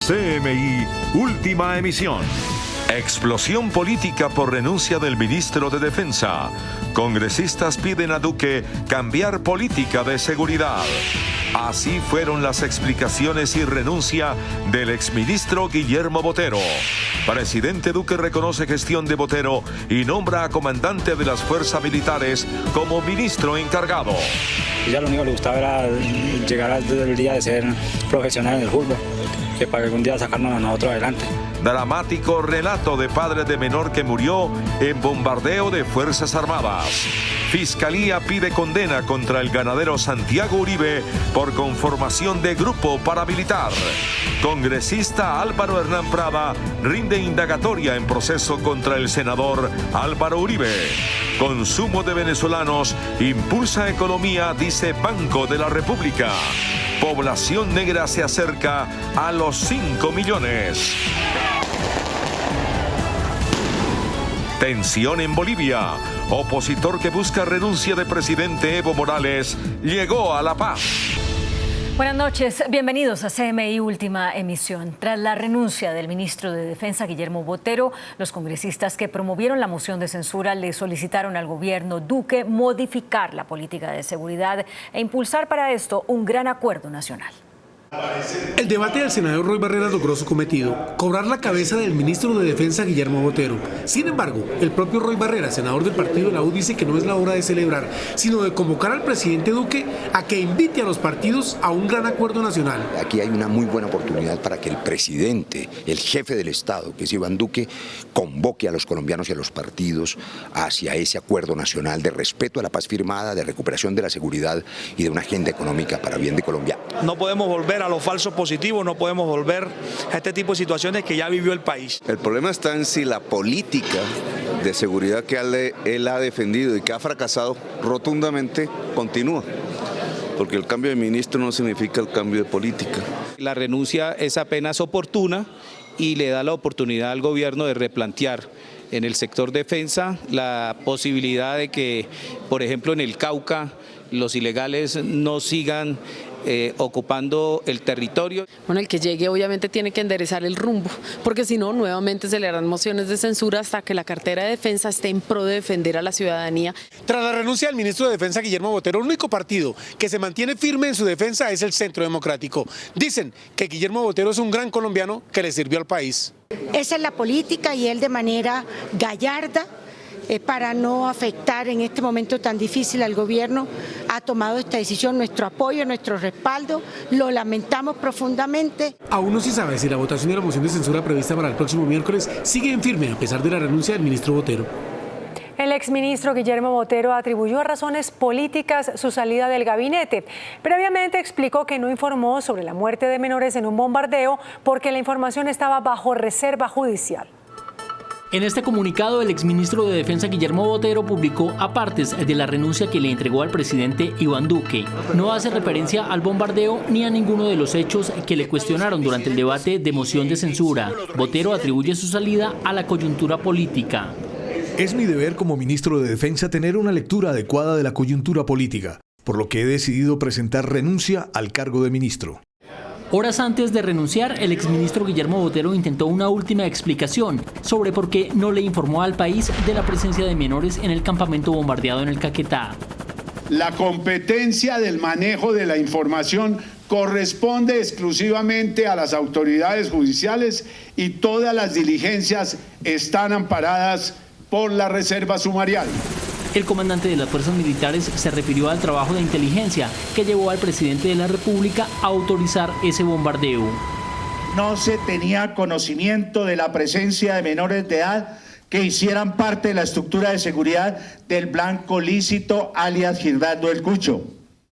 CMI, última emisión. Explosión política por renuncia del ministro de Defensa. Congresistas piden a Duque cambiar política de seguridad. Así fueron las explicaciones y renuncia del exministro Guillermo Botero. Presidente Duque reconoce gestión de Botero y nombra a comandante de las fuerzas militares como ministro encargado. Ella lo único que le gustaba era llegar al día de ser profesional en el fútbol, que para algún día sacarnos a nosotros adelante. Dramático relato de padre de menor que murió en bombardeo de Fuerzas Armadas. Fiscalía pide condena contra el ganadero Santiago Uribe por conformación de grupo paramilitar. Congresista Álvaro Hernán Prada rinde indagatoria en proceso contra el senador Álvaro Uribe. Consumo de venezolanos impulsa economía, dice Banco de la República. Población negra se acerca a los 5 millones. Tensión en Bolivia. Opositor que busca renuncia de presidente Evo Morales llegó a La Paz. Buenas noches, bienvenidos a CMI Última Emisión. Tras la renuncia del ministro de Defensa, Guillermo Botero, los congresistas que promovieron la moción de censura le solicitaron al gobierno Duque modificar la política de seguridad e impulsar para esto un gran acuerdo nacional. El debate del senador Roy Barreras logró su cometido, cobrar la cabeza del ministro de Defensa Guillermo Botero. Sin embargo, el propio Roy Barreras, senador del partido de la U, dice que no es la hora de celebrar, sino de convocar al presidente Duque a que invite a los partidos a un gran acuerdo nacional. Aquí hay una muy buena oportunidad para que el presidente, el jefe del Estado, que es Iván Duque, convoque a los colombianos y a los partidos hacia ese acuerdo nacional de respeto a la paz firmada, de recuperación de la seguridad y de una agenda económica para bien de Colombia. No podemos volver a los falsos positivos, no podemos volver a este tipo de situaciones que ya vivió el país. El problema está en si la política de seguridad que él ha defendido y que ha fracasado rotundamente continúa. Porque el cambio de ministro no significa el cambio de política. La renuncia es apenas oportuna y le da la oportunidad al gobierno de replantear en el sector defensa la posibilidad de que, por ejemplo, en el Cauca, los ilegales no sigan ocupando el territorio. Bueno, el que llegue obviamente tiene que enderezar el rumbo, porque si no, nuevamente se le harán mociones de censura hasta que la cartera de defensa esté en pro de defender a la ciudadanía. Tras la renuncia del ministro de Defensa Guillermo Botero, el único partido que se mantiene firme en su defensa es el Centro Democrático. Dicen que Guillermo Botero es un gran colombiano que le sirvió al país. Esa es la política y él de manera gallarda, para no afectar en este momento tan difícil al gobierno, ha tomado esta decisión, nuestro apoyo, nuestro respaldo, lo lamentamos profundamente. Aún no se sabe si la votación de la moción de censura prevista para el próximo miércoles sigue en firme a pesar de la renuncia del ministro Botero. El exministro Guillermo Botero atribuyó a razones políticas su salida del gabinete. Previamente explicó que no informó sobre la muerte de menores en un bombardeo porque la información estaba bajo reserva judicial. En este comunicado, el exministro de Defensa Guillermo Botero publicó apartes de la renuncia que le entregó al presidente Iván Duque. No hace referencia al bombardeo ni a ninguno de los hechos que le cuestionaron durante el debate de moción de censura. Botero atribuye su salida a la coyuntura política. Es mi deber como ministro de Defensa tener una lectura adecuada de la coyuntura política, por lo que he decidido presentar renuncia al cargo de ministro. Horas antes de renunciar, el exministro Guillermo Botero intentó una última explicación sobre por qué no le informó al país de la presencia de menores en el campamento bombardeado en el Caquetá. La competencia del manejo de la información corresponde exclusivamente a las autoridades judiciales y todas las diligencias están amparadas por la reserva sumarial. El comandante de las fuerzas militares se refirió al trabajo de inteligencia que llevó al presidente de la República a autorizar ese bombardeo. No se tenía conocimiento de la presencia de menores de edad que hicieran parte de la estructura de seguridad del blanco lícito alias Gildardo El Cucho.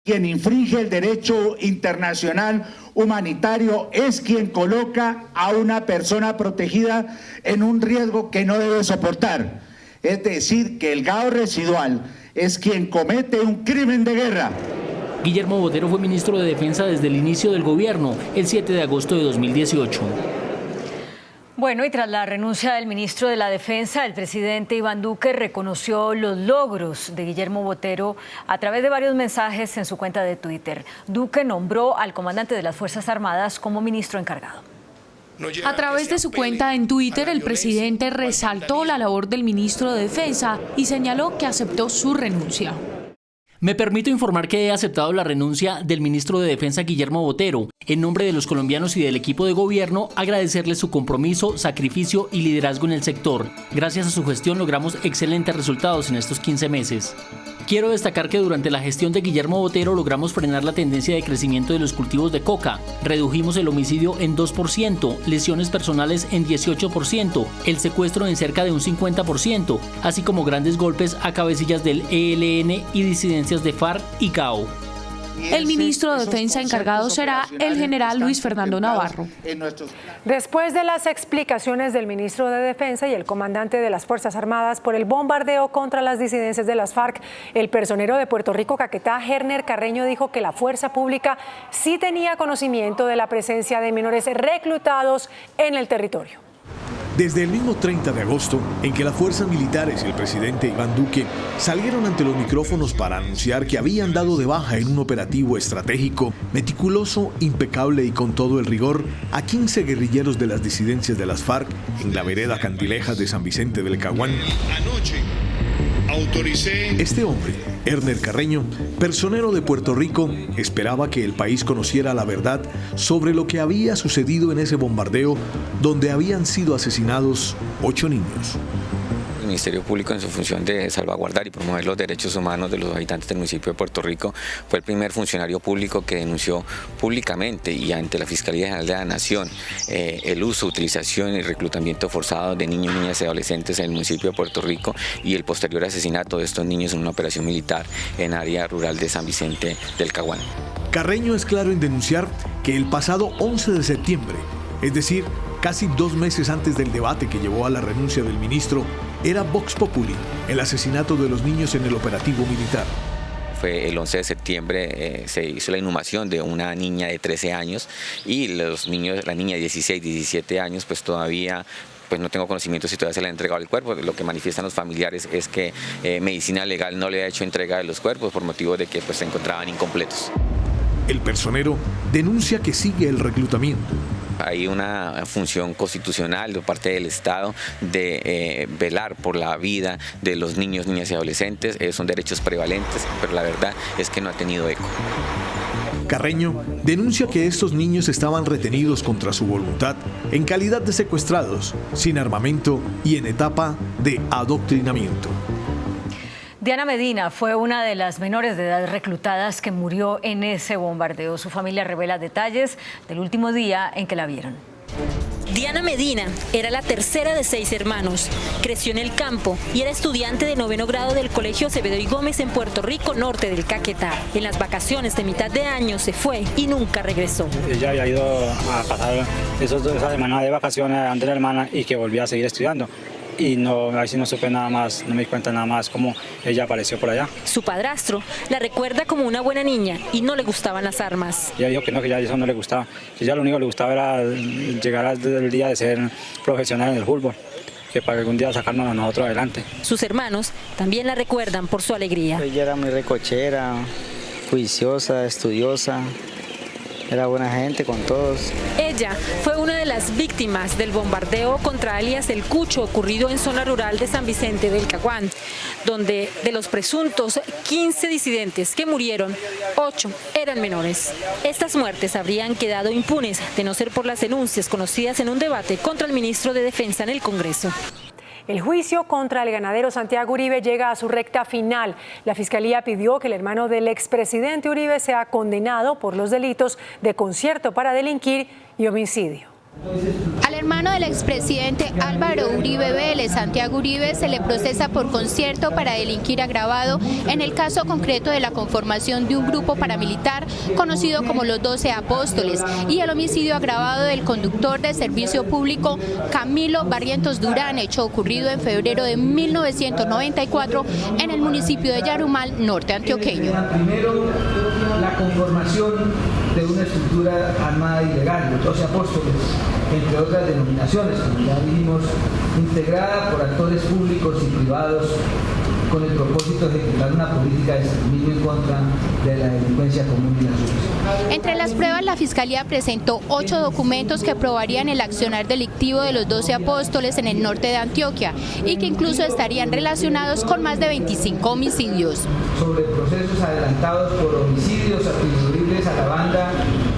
Quien infringe el derecho internacional humanitario es quien coloca a una persona protegida en un riesgo que no debe soportar. Es decir, que el gado residual es quien comete un crimen de guerra. Guillermo Botero fue ministro de Defensa desde el inicio del gobierno, el 7 de agosto de 2018. Bueno, y tras la renuncia del ministro de la Defensa, el presidente Iván Duque reconoció los logros de Guillermo Botero a través de varios mensajes en su cuenta de Twitter. Duque nombró al comandante de las Fuerzas Armadas como ministro encargado. A través de su cuenta en Twitter, el presidente resaltó la labor del ministro de Defensa y señaló que aceptó su renuncia. Me permito informar que he aceptado la renuncia del ministro de Defensa Guillermo Botero. En nombre de los colombianos y del equipo de gobierno, agradecerle su compromiso, sacrificio y liderazgo en el sector. Gracias a su gestión logramos excelentes resultados en estos 15 meses. Quiero destacar que durante la gestión de Guillermo Botero logramos frenar la tendencia de crecimiento de los cultivos de coca, redujimos el homicidio en 2%, lesiones personales en 18%, el secuestro en cerca de un 50%, así como grandes golpes a cabecillas del ELN y disidencias de FARC y GAO. El ministro de Defensa encargado será el general Luis Fernando Navarro. Después de las explicaciones del ministro de Defensa y el comandante de las Fuerzas Armadas por el bombardeo contra las disidencias de las FARC, el personero de Puerto Rico, Caquetá, Herner Carreño, dijo que la fuerza pública sí tenía conocimiento de la presencia de menores reclutados en el territorio. Desde el mismo 30 de agosto, en que las fuerzas militares y el presidente Iván Duque salieron ante los micrófonos para anunciar que habían dado de baja en un operativo estratégico, meticuloso, impecable y con todo el rigor, a 15 guerrilleros de las disidencias de las FARC en la vereda Candilejas de San Vicente del Caguán. Anoche autoricé. Este hombre, Herner Carreño, personero de Puerto Rico, esperaba que el país conociera la verdad sobre lo que había sucedido en ese bombardeo donde habían sido asesinados 8 niños. El Ministerio Público, en su función de salvaguardar y promover los derechos humanos de los habitantes del municipio de Puerto Rico, fue el primer funcionario público que denunció públicamente y ante la Fiscalía General de la Nación el uso, utilización y reclutamiento forzado de niños, niñas y adolescentes en el municipio de Puerto Rico y el posterior asesinato de estos niños en una operación militar en área rural de San Vicente del Caguán. Carreño es claro en denunciar que el pasado 11 de septiembre, es decir, casi 2 meses antes del debate que llevó a la renuncia del ministro, era Vox Populi, el asesinato de los niños en el operativo militar. Fue el 11 de septiembre, se hizo la inhumación de una niña de 13 años y los niños, la niña de 16, 17 años, pues todavía no tengo conocimiento si todavía se le ha entregado el cuerpo. Lo que manifiestan los familiares es que Medicina Legal no le ha hecho entrega de los cuerpos por motivo de que se encontraban incompletos. El personero denuncia que sigue el reclutamiento. Hay una función constitucional de parte del Estado de velar por la vida de los niños, niñas y adolescentes. Son derechos prevalentes, pero la verdad es que no ha tenido eco. Carreño denuncia que estos niños estaban retenidos contra su voluntad en calidad de secuestrados, sin armamento y en etapa de adoctrinamiento. Diana Medina fue una de las menores de edad reclutadas que murió en ese bombardeo. Su familia revela detalles del último día en que la vieron. Diana Medina era la tercera de 6 hermanos. Creció en el campo y era estudiante de 9º grado del Colegio Acevedo y Gómez en Puerto Rico, norte del Caquetá. En las vacaciones de mitad de año se fue y nunca regresó. Ella había ido a pasar esa semana de vacaciones ante la hermana y que volvía a seguir estudiando. Y no, ahí sí no supe nada más, no me di cuenta nada más cómo ella apareció por allá. Su padrastro la recuerda como una buena niña y no le gustaban las armas. Ella dijo que no, que ya eso no le gustaba. Que ya lo único que le gustaba era llegar al día de ser profesional en el fútbol, que para algún día sacarnos a nosotros adelante. Sus hermanos también la recuerdan por su alegría. Ella era muy recochera, juiciosa, estudiosa. Era buena gente con todos. Ella fue una de las víctimas del bombardeo contra alias El Cucho ocurrido en zona rural de San Vicente del Caguán, donde de los presuntos 15 disidentes que murieron, 8 eran menores. Estas muertes habrían quedado impunes de no ser por las denuncias conocidas en un debate contra el ministro de Defensa en el Congreso. El juicio contra el ganadero Santiago Uribe llega a su recta final. La Fiscalía pidió que el hermano del expresidente Uribe sea condenado por los delitos de concierto para delinquir y homicidio. Al hermano del expresidente Álvaro Uribe Vélez, Santiago Uribe, se le procesa por concierto para delinquir agravado en el caso concreto de la conformación de un grupo paramilitar conocido como los 12 Apóstoles y el homicidio agravado del conductor de servicio público Camilo Barrientos Durán, hecho ocurrido en febrero de 1994 en el municipio de Yarumal, norte antioqueño. Primero, la conformación de una estructura armada ilegal, los 12 Apóstoles, entre otras denominaciones, como ya dijimos, integrada por actores públicos y privados con el propósito de ejecutar una política de exterminio en contra de la delincuencia común y la sucia. Entre las pruebas, la Fiscalía presentó 8 documentos que probarían el accionar delictivo de los 12 apóstoles en el norte de Antioquia y que incluso estarían relacionados con más de 25 homicidios. Sobre procesos adelantados por homicidios atribuibles a la banda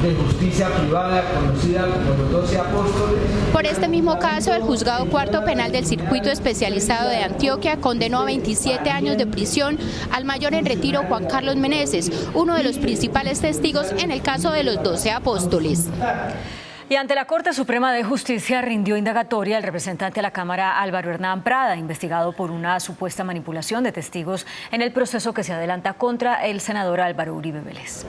de justicia privada conocida como los 12 apóstoles. Por este mismo caso, el Juzgado Cuarto Penal del Circuito Especializado de Antioquia condenó a 27 años de prisión al mayor en retiro Juan Carlos Meneses, uno de los principales testigos en el caso de los 12 apóstoles. Y ante la Corte Suprema de Justicia rindió indagatoria el representante de la Cámara Álvaro Hernán Prada, investigado por una supuesta manipulación de testigos en el proceso que se adelanta contra el senador Álvaro Uribe Vélez.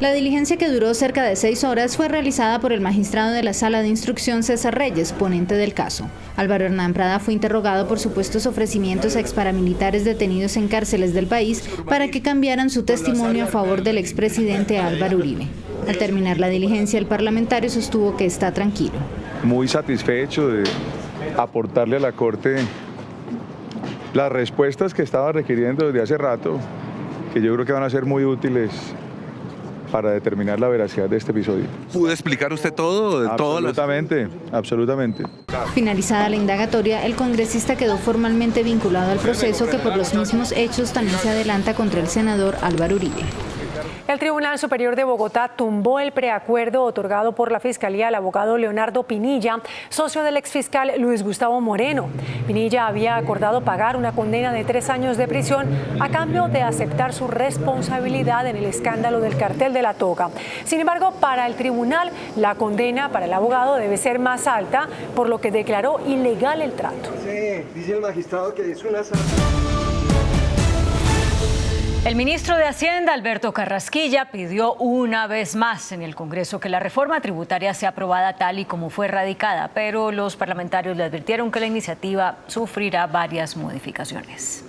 La diligencia, que duró cerca de 6 horas, fue realizada por el magistrado de la Sala de Instrucción César Reyes, ponente del caso. Álvaro Hernán Prada fue interrogado por supuestos ofrecimientos a exparamilitares detenidos en cárceles del país para que cambiaran su testimonio a favor del expresidente Álvaro Uribe. Al terminar la diligencia, el parlamentario sostuvo que está tranquilo. Muy satisfecho de aportarle a la Corte las respuestas que estaba requiriendo desde hace rato, que yo creo que van a ser muy útiles para determinar la veracidad de este episodio. ¿Pudo explicar usted todo? Absolutamente, absolutamente. Finalizada la indagatoria, el congresista quedó formalmente vinculado al proceso que por los mismos hechos también se adelanta contra el senador Álvaro Uribe. El Tribunal Superior de Bogotá tumbó el preacuerdo otorgado por la Fiscalía al abogado Leonardo Pinilla, socio del exfiscal Luis Gustavo Moreno. Pinilla había acordado pagar una condena de 3 años de prisión a cambio de aceptar su responsabilidad en el escándalo del cartel de la toga. Sin embargo, para el tribunal, la condena para el abogado debe ser más alta, por lo que declaró ilegal el trato. Sí, dice el magistrado que es una... El ministro de Hacienda, Alberto Carrasquilla, pidió una vez más en el Congreso que la reforma tributaria sea aprobada tal y como fue radicada, pero los parlamentarios le advirtieron que la iniciativa sufrirá varias modificaciones.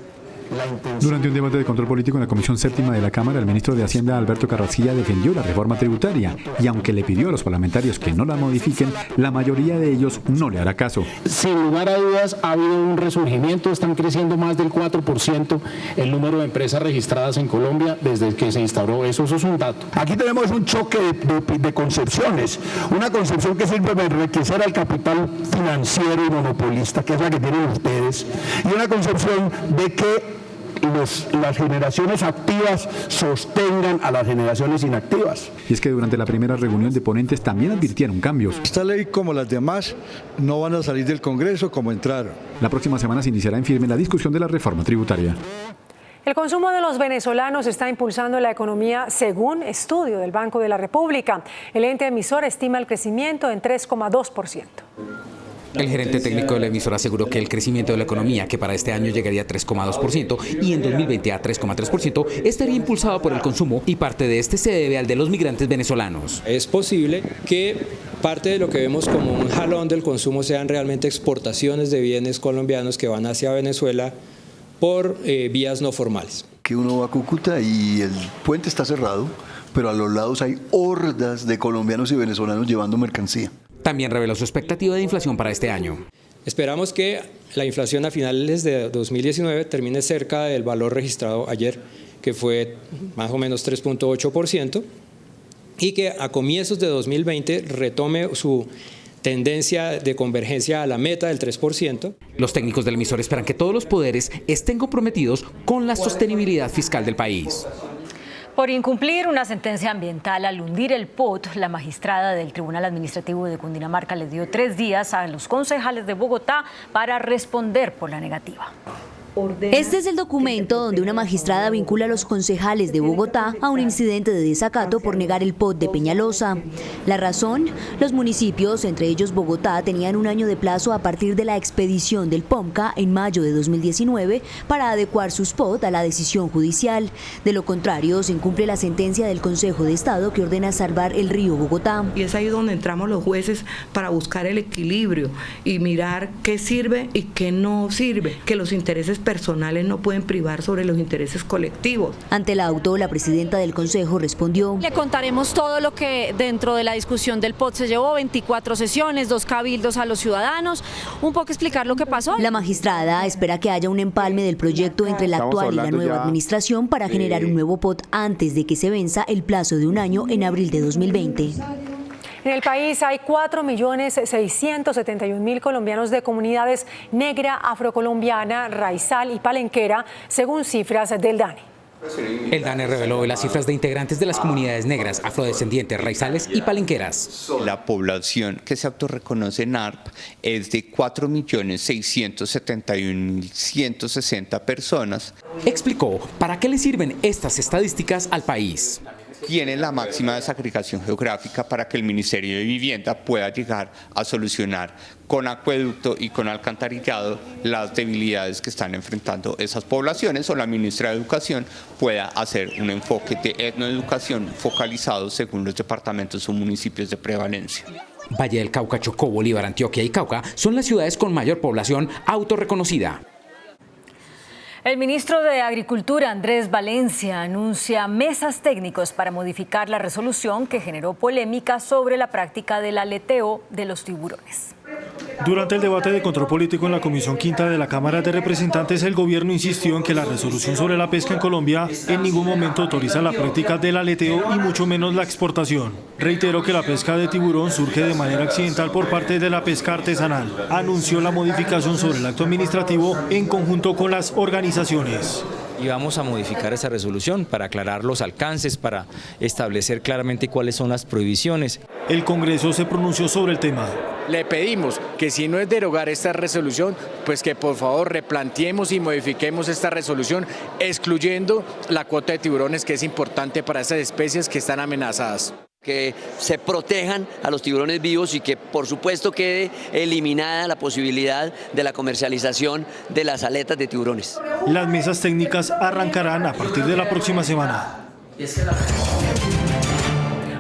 Durante un debate de control político en la Comisión Séptima de la Cámara, el ministro de Hacienda, Alberto Carrasquilla, defendió la reforma tributaria y aunque le pidió a los parlamentarios que no la modifiquen, la mayoría de ellos no le hará caso. Sin lugar a dudas ha habido un resurgimiento, están creciendo más del 4% el número de empresas registradas en Colombia desde que se instauró eso es un dato. Aquí tenemos un choque de concepciones, una concepción que sirve para enriquecer al capital financiero y monopolista, que es la que tienen ustedes, y una concepción de que las generaciones activas sostengan a las generaciones inactivas. Y es que durante la primera reunión de ponentes también advirtieron cambios. Esta ley, como las demás, no van a salir del Congreso como entraron. La próxima semana se iniciará en firme la discusión de la reforma tributaria. El consumo de los venezolanos está impulsando la economía según estudio del Banco de la República. El ente emisor estima el crecimiento en 3,2%. El gerente técnico de la emisora aseguró que el crecimiento de la economía, que para este año llegaría a 3,2% y en 2020 a 3,3%, estaría impulsado por el consumo y parte de este se debe al de los migrantes venezolanos. Es posible que parte de lo que vemos como un jalón del consumo sean realmente exportaciones de bienes colombianos que van hacia Venezuela por vías no formales. Que uno va a Cúcuta y el puente está cerrado, pero a los lados hay hordas de colombianos y venezolanos llevando mercancía. También reveló su expectativa de inflación para este año. Esperamos que la inflación a finales de 2019 termine cerca del valor registrado ayer, que fue más o menos 3,8%, y que a comienzos de 2020 retome su tendencia de convergencia a la meta del 3%. Los técnicos del emisor esperan que todos los poderes estén comprometidos con la sostenibilidad fiscal del país. Por incumplir una sentencia ambiental al hundir el POT, la magistrada del Tribunal Administrativo de Cundinamarca le dio 3 días a los concejales de Bogotá para responder por la negativa. Este es el documento donde una magistrada vincula a los concejales de Bogotá a un incidente de desacato por negar el POT de Peñalosa. La razón, los municipios, entre ellos Bogotá, tenían un año de plazo a partir de la expedición del POMCA en mayo de 2019 para adecuar sus POT a la decisión judicial. De lo contrario, se incumple la sentencia del Consejo de Estado que ordena salvar el río Bogotá. Y es ahí donde entramos los jueces para buscar el equilibrio y mirar qué sirve y qué no sirve, que los intereses personales no pueden privar sobre los intereses colectivos. Ante el auto, la presidenta del Consejo respondió: le contaremos todo lo que dentro de la discusión del POT se llevó, 24 sesiones, 2 cabildos a los ciudadanos, un poco explicar lo que pasó. La magistrada espera que haya un empalme del proyecto entre la actual y la nueva administración para generar un nuevo POT antes de que se venza el plazo de un año en abril de 2020. En el país hay 4.671.000 colombianos de comunidades negra, afrocolombiana, raizal y palenquera, según cifras del DANE. El DANE reveló las cifras de integrantes de las comunidades negras, afrodescendientes, raizales y palenqueras. La población que se autorreconoce en ARP es de 4.671.160 personas. Explicó para qué le sirven estas estadísticas al país. Tiene la máxima desagregación geográfica para que el Ministerio de Vivienda pueda llegar a solucionar con acueducto y con alcantarillado las debilidades que están enfrentando esas poblaciones, o la ministra de Educación pueda hacer un enfoque de etnoeducación focalizado según los departamentos o municipios de prevalencia. Valle del Cauca, Chocó, Bolívar, Antioquia y Cauca son las ciudades con mayor población autorreconocida. El ministro de Agricultura, Andrés Valencia, anuncia mesas técnicos para modificar la resolución que generó polémica sobre la práctica del aleteo de los tiburones. Durante el debate de control político en la Comisión Quinta de la Cámara de Representantes, el gobierno insistió en que la resolución sobre la pesca en Colombia en ningún momento autoriza la práctica del aleteo y mucho menos la exportación. Reiteró que la pesca de tiburón surge de manera accidental por parte de la pesca artesanal. Anunció la modificación sobre el acto administrativo en conjunto con las organizaciones. Y vamos a modificar esa resolución para aclarar los alcances, para establecer claramente cuáles son las prohibiciones. El Congreso se pronunció sobre el tema. Le pedimos que si no es derogar esta resolución, pues que por favor replanteemos y modifiquemos esta resolución, excluyendo la cuota de tiburones, que es importante para esas especies que están amenazadas. Que se protejan a los tiburones vivos y que por supuesto quede eliminada la posibilidad de la comercialización de las aletas de tiburones. Las mesas técnicas arrancarán a partir de la próxima semana.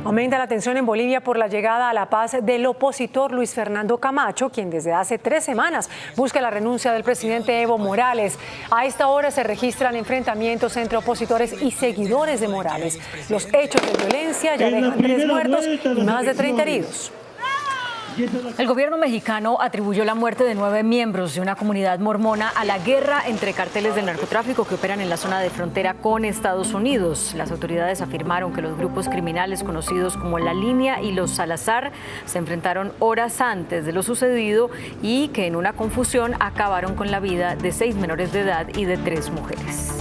Aumenta la tensión en Bolivia por la llegada a la paz del opositor Luis Fernando Camacho, quien desde hace 3 semanas busca la renuncia del presidente Evo Morales. A esta hora se registran enfrentamientos entre opositores y seguidores de Morales. Los hechos de violencia ya dejan 3 muertos y más de 30 heridos. El gobierno mexicano atribuyó la muerte de 9 miembros de una comunidad mormona a la guerra entre carteles del narcotráfico que operan en la zona de frontera con Estados Unidos. Las autoridades afirmaron que los grupos criminales conocidos como La Línea y los Salazar se enfrentaron horas antes de lo sucedido y que en una confusión acabaron con la vida de 6 menores de edad y de 3 mujeres.